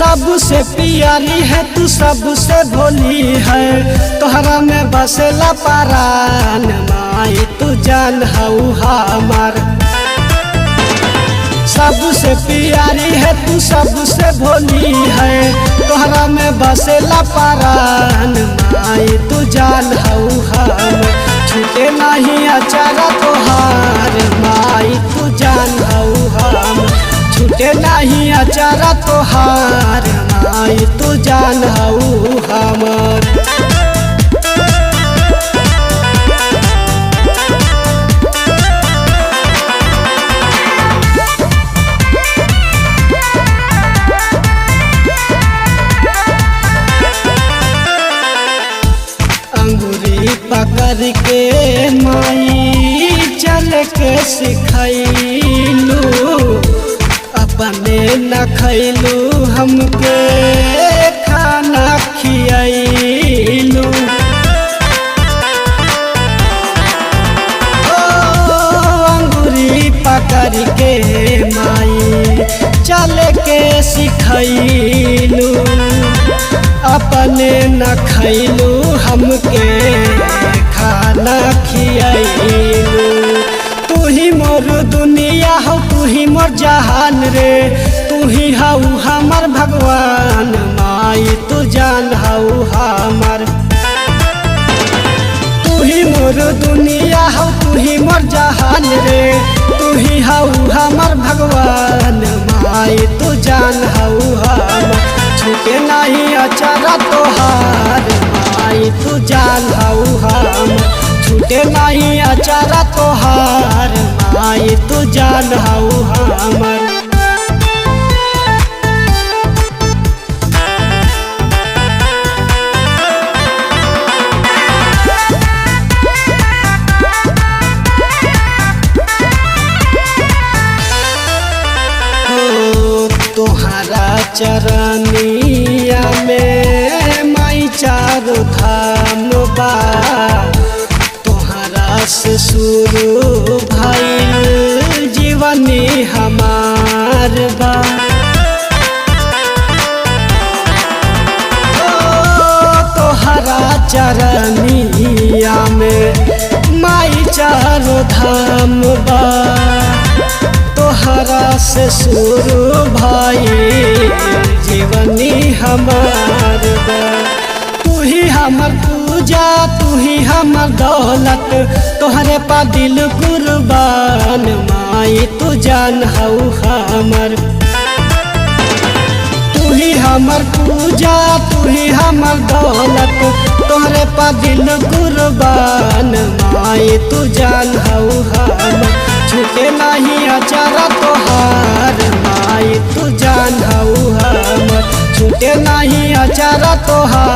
सबसे प्यारी है तू सबसे भोली है, तोहरा में बसेला परान माई तू जान हऊ हमार। सबसे प्यारी है तू सबसे भोली है, तोहरा में बसेला परान माई तू जान हऊ हम। छूटे नहीं अचारा तोहार माई तू जान हऊ हम। छूटे नहीं अचारा तोहार माई तू जान हऊ हमर। अंगूरी पकड़ के माई चल के सिखैलू, अपने न खैलू हमके खाना खियैलू। अंगूरी पकड़ के माई चल के सिखैलू, अपने न खैलू हमके खाना खियैलू। तू ही मोर दुनिया हो तू ही मोर जहान रे, तू ही हऊ हमर भगवान माई तू जान हऊ हमर। तू ही मोर दुनिया हो तू ही मोर जहान रे, तू ही हऊ हमर भगवान माई तू जान हऊ हमर। छूटे नहीं अचारा तोहार माई तू जान हऊ हम। छूटे नहीं अचारा तोहार माई तू जान हऊ हमर। तोहरा चरनिया में माई चारो धाम बा, तोहरा से शुरू भइल जीवनी हमार बा। तोहरा चरनिया में माई चारो धाम बा, तोहरा से शुरू भाई जीवनी हमार बा। तू ही हमर पूजा तू ही हमर दौलत, तोहरे पा दिल कुर्बान माई तू जान हऊ हमर। तू ही हमर पूजा तू ही हमर दौलत, तोहरे पा दिल कुर्बान माई तू जान हऊ हमर। छूटे नहीं अचारा तोहार माई तू जान हऊ हमर। छूटे नहीं अचारा तोहार